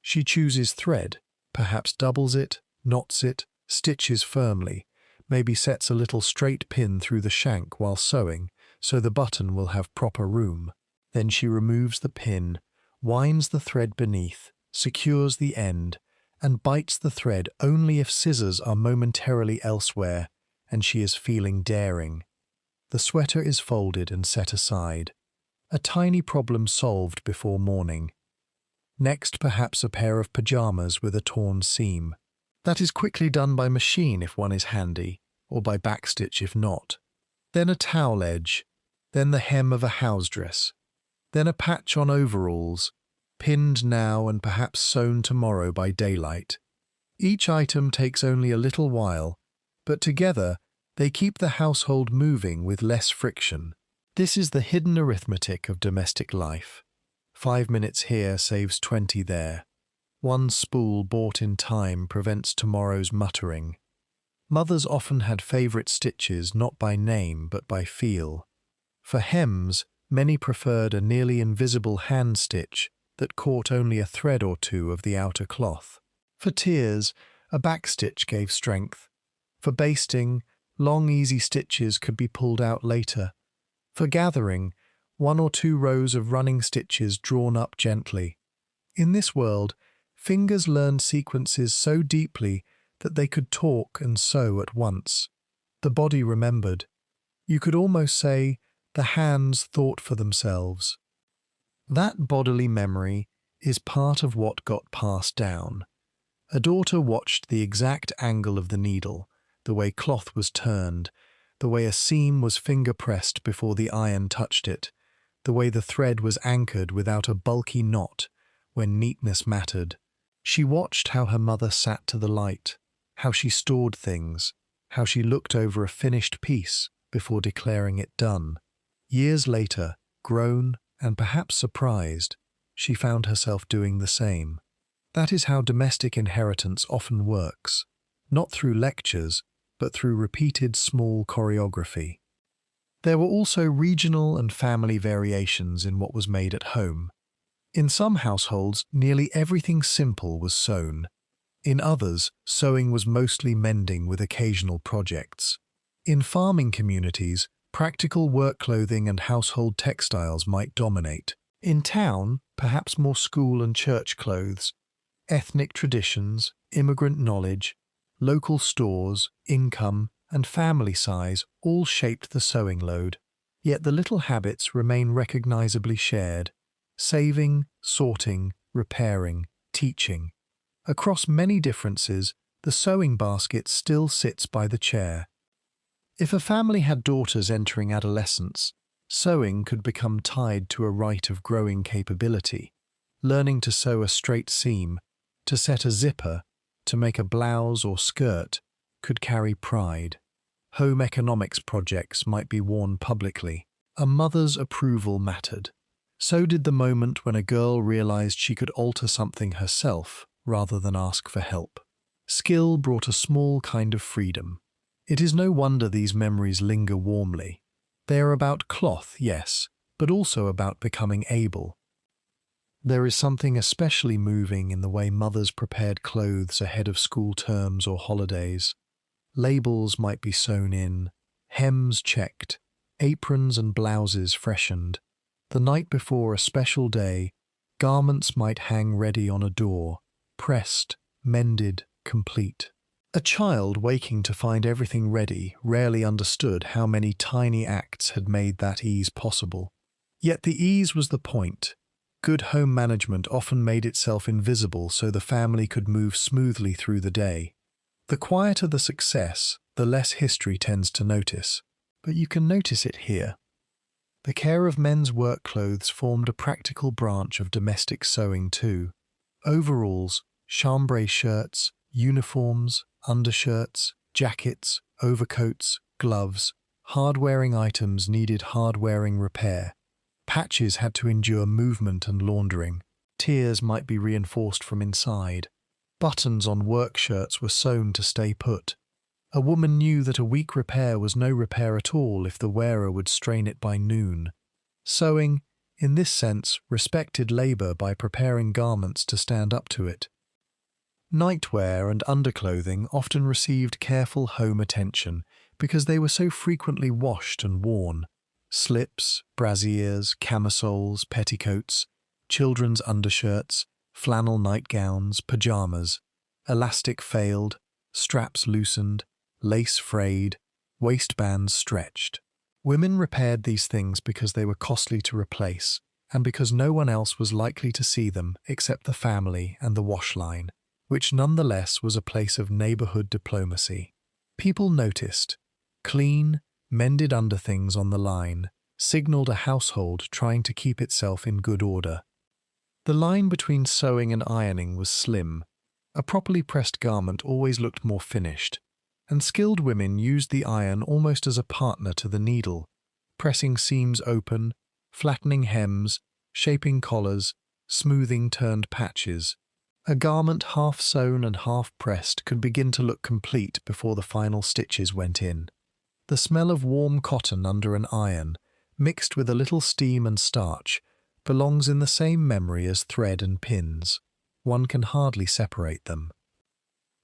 She chooses thread, perhaps doubles it, knots it, stitches firmly, maybe sets a little straight pin through the shank while sewing, so the button will have proper room. Then she removes the pin, winds the thread beneath, secures the end, and bites the thread only if scissors are momentarily elsewhere and she is feeling daring. The sweater is folded and set aside. A tiny problem solved before morning. Next, perhaps a pair of pajamas with a torn seam. That is quickly done by machine if one is handy, or by backstitch if not. Then a towel edge, then the hem of a house dress, then a patch on overalls, pinned now and perhaps sewn tomorrow by daylight. Each item takes only a little while, but together they keep the household moving with less friction. This is the hidden arithmetic of domestic life. 5 minutes here saves 20 there. One spool bought in time prevents tomorrow's muttering. Mothers often had favourite stitches not by name but by feel. For hems, many preferred a nearly invisible hand stitch that caught only a thread or two of the outer cloth. For tiers, a backstitch gave strength. For basting, long easy stitches could be pulled out later. For gathering, 1 or 2 rows of running stitches drawn up gently. In this world, fingers learned sequences so deeply that they could talk and sew at once. The body remembered. You could almost say the hands thought for themselves. That bodily memory is part of what got passed down. A daughter watched the exact angle of the needle, the way cloth was turned, the way a seam was finger-pressed before the iron touched it, the way the thread was anchored without a bulky knot when neatness mattered. She watched how her mother sat to the light, how she stored things, how she looked over a finished piece before declaring it done. Years later, grown and perhaps surprised, she found herself doing the same. That is how domestic inheritance often works, not through lectures, but through repeated small choreography. There were also regional and family variations in what was made at home. In some households, nearly everything simple was sewn. In others, sewing was mostly mending with occasional projects. In farming communities, practical work clothing and household textiles might dominate. In town, perhaps more school and church clothes. Ethnic traditions, immigrant knowledge, local stores, income, and family size all shaped the sewing load. Yet the little habits remain recognizably shared. Saving, sorting, repairing, teaching. Across many differences, the sewing basket still sits by the chair. If a family had daughters entering adolescence, sewing could become tied to a rite of growing capability. Learning to sew a straight seam, to set a zipper, to make a blouse or skirt, could carry pride. Home economics projects might be worn publicly. A mother's approval mattered. So did the moment when a girl realized she could alter something herself rather than ask for help. Skill brought a small kind of freedom. It is no wonder these memories linger warmly. They are about cloth, yes, but also about becoming able. There is something especially moving in the way mothers prepared clothes ahead of school terms or holidays. Labels might be sewn in, hems checked, aprons and blouses freshened. The night before a special day, garments might hang ready on a door, pressed, mended, complete. A child waking to find everything ready rarely understood how many tiny acts had made that ease possible. Yet the ease was the point. Good home management often made itself invisible so the family could move smoothly through the day. The quieter the success, the less history tends to notice. But you can notice it here. The care of men's work clothes formed a practical branch of domestic sewing too. Overalls, chambray shirts, uniforms, undershirts, jackets, overcoats, gloves, Hard-wearing items needed hard-wearing repair. Patches had to endure movement and laundering. Tears might be reinforced from inside. Buttons on work shirts were sewn to stay put. A woman knew that a weak repair was no repair at all if the wearer would strain it by noon. Sewing, in this sense, respected labour by preparing garments to stand up to it. Nightwear and underclothing often received careful home attention because they were so frequently washed and worn. Slips, brassieres, camisoles, petticoats, children's undershirts, flannel nightgowns, pyjamas, elastic failed, straps loosened, lace frayed, waistbands stretched. Women repaired these things because they were costly to replace, and because no one else was likely to see them except the family and the wash line, which nonetheless was a place of neighborhood diplomacy. People noticed. Clean, mended underthings on the line signaled a household trying to keep itself in good order. The line between sewing and ironing was slim. A properly pressed garment always looked more finished, and skilled women used the iron almost as a partner to the needle, pressing seams open, flattening hems, shaping collars, smoothing turned patches. A garment half sewn and half pressed could begin to look complete before the final stitches went in. The smell of warm cotton under an iron, mixed with a little steam and starch, belongs in the same memory as thread and pins. One can hardly separate them.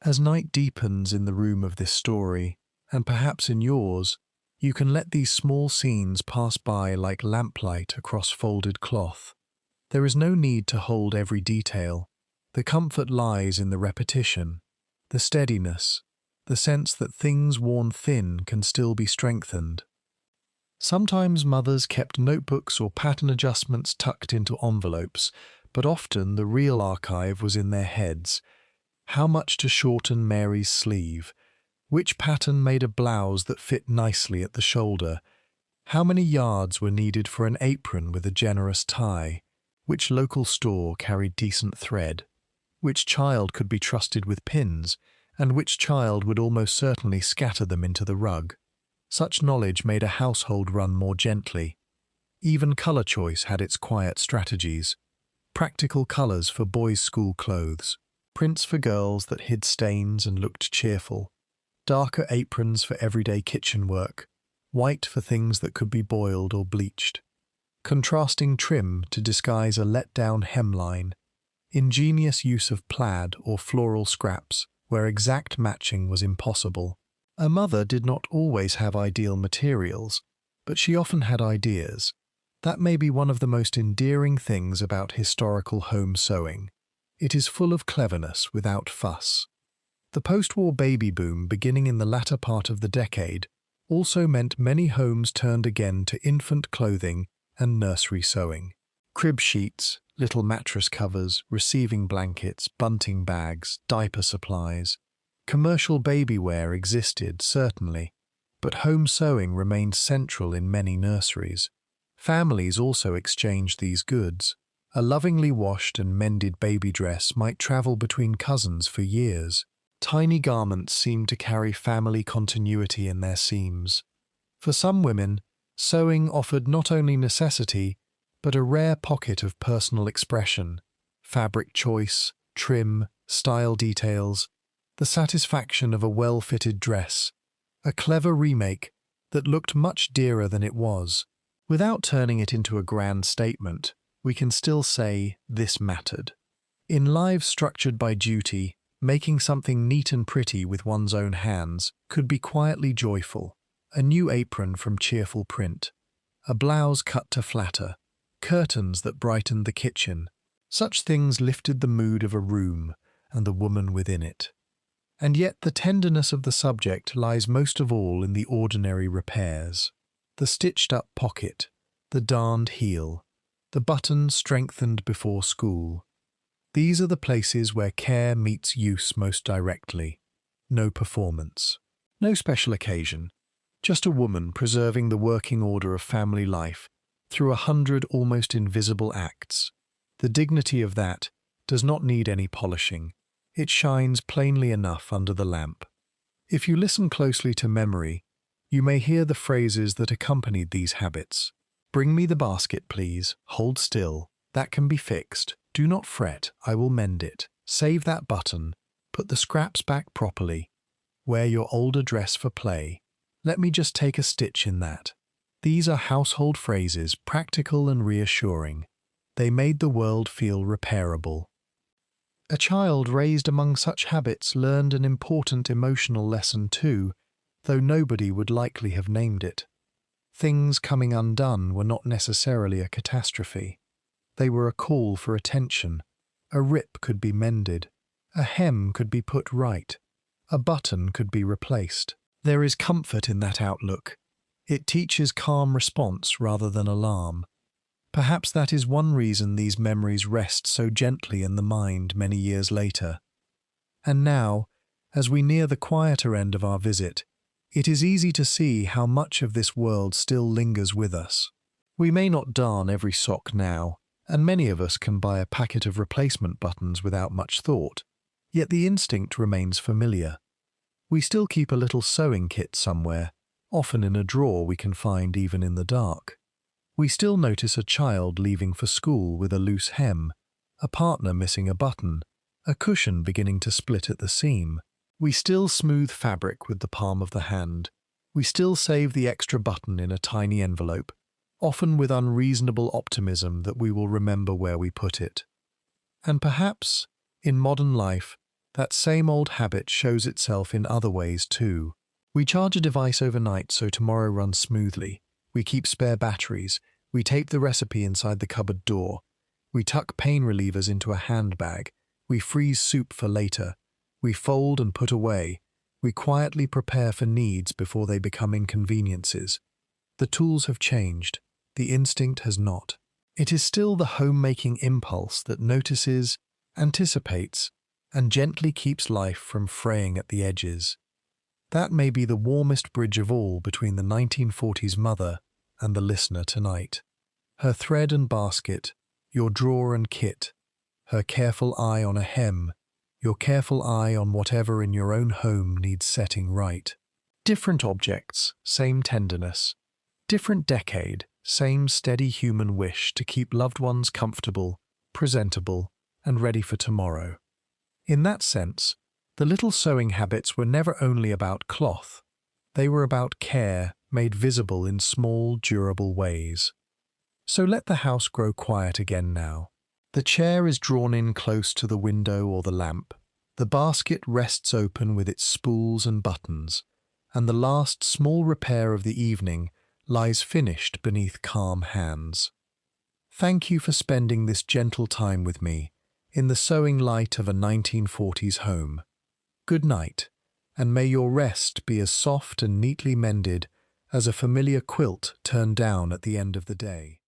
As night deepens in the room of this story, and perhaps in yours, you can let these small scenes pass by like lamplight across folded cloth. There is no need to hold every detail. The comfort lies in the repetition, the steadiness, the sense that things worn thin can still be strengthened. Sometimes mothers kept notebooks or pattern adjustments tucked into envelopes, but often the real archive was in their heads. How much to shorten Mary's sleeve? Which pattern made a blouse that fit nicely at the shoulder? How many yards were needed for an apron with a generous tie? Which local store carried decent thread? Which child could be trusted with pins, and which child would almost certainly scatter them into the rug? Such knowledge made a household run more gently. Even colour choice had its quiet strategies. Practical colours for boys' school clothes, prints for girls that hid stains and looked cheerful, darker aprons for everyday kitchen work, white for things that could be boiled or bleached, contrasting trim to disguise a let-down hemline, ingenious use of plaid or floral scraps where exact matching was impossible. A mother did not always have ideal materials, but she often had ideas. That may be one of the most endearing things about historical home sewing. It is full of cleverness without fuss. The post-war baby boom beginning in the latter part of the decade also meant many homes turned again to infant clothing and nursery sewing. Crib sheets, little mattress covers, receiving blankets, bunting bags, diaper supplies. Commercial baby wear existed, certainly, but home sewing remained central in many nurseries. Families also exchanged these goods. A lovingly washed and mended baby dress might travel between cousins for years. Tiny garments seemed to carry family continuity in their seams. For some women, sewing offered not only necessity, but a rare pocket of personal expression. Fabric choice, trim, style details, the satisfaction of a well-fitted dress, a clever remake that looked much dearer than it was. Without turning it into a grand statement, we can still say this mattered. In lives structured by duty, making something neat and pretty with one's own hands could be quietly joyful. A new apron from cheerful print, a blouse cut to flatter, curtains that brightened the kitchen. Such things lifted the mood of a room and the woman within it. And yet the tenderness of the subject lies most of all in the ordinary repairs. The stitched-up pocket, the darned heel, the button strengthened before school. These are the places where care meets use most directly. No performance, no special occasion, just a woman preserving the working order of family life through 100 almost invisible acts. The dignity of that does not need any polishing. It shines plainly enough under the lamp. If you listen closely to memory, You may hear the phrases that accompanied these habits. Bring me the basket, please. Hold still. That can be fixed. Do not fret. I will mend it. Save that button. Put the scraps back properly. Wear your older dress for play. Let me just take a stitch in that. These are household phrases, practical and reassuring. They made the world feel repairable. A child raised among such habits learned an important emotional lesson too, though nobody would likely have named it. Things coming undone were not necessarily a catastrophe. They were a call for attention. A rip could be mended. A hem could be put right. A button could be replaced. There is comfort in that outlook. It teaches calm response rather than alarm. Perhaps that is one reason these memories rest so gently in the mind many years later. And now, as we near the quieter end of our visit, it is easy to see how much of this world still lingers with us. We may not darn every sock now, and many of us can buy a packet of replacement buttons without much thought, yet the instinct remains familiar. We still keep a little sewing kit somewhere, often in a drawer we can find even in the dark. We still notice a child leaving for school with a loose hem, a partner missing a button, a cushion beginning to split at the seam. We still smooth fabric with the palm of the hand. We still save the extra button in a tiny envelope, often with unreasonable optimism that we will remember where we put it. And perhaps, in modern life, that same old habit shows itself in other ways too. We charge a device overnight so tomorrow runs smoothly. We keep spare batteries. We tape the recipe inside the cupboard door. We tuck pain relievers into a handbag. We freeze soup for later. We fold and put away. We quietly prepare for needs before they become inconveniences. The tools have changed. The instinct has not. It is still the homemaking impulse that notices, anticipates, and gently keeps life from fraying at the edges. That may be the warmest bridge of all between the 1940s mother and the listener tonight. Her thread and basket, your drawer and kit, her careful eye on a hem, your careful eye on whatever in your own home needs setting right. Different objects, same tenderness. Different decade, same steady human wish to keep loved ones comfortable, presentable, and ready for tomorrow. In that sense, the little sewing habits were never only about cloth. They were about care made visible in small, durable ways. So let the house grow quiet again now. The chair is drawn in close to the window or the lamp. The basket rests open with its spools and buttons, and the last small repair of the evening lies finished beneath calm hands. Thank you for spending this gentle time with me in the sewing light of a 1940s home. Good night, and may your rest be as soft and neatly mended as a familiar quilt turned down at the end of the day.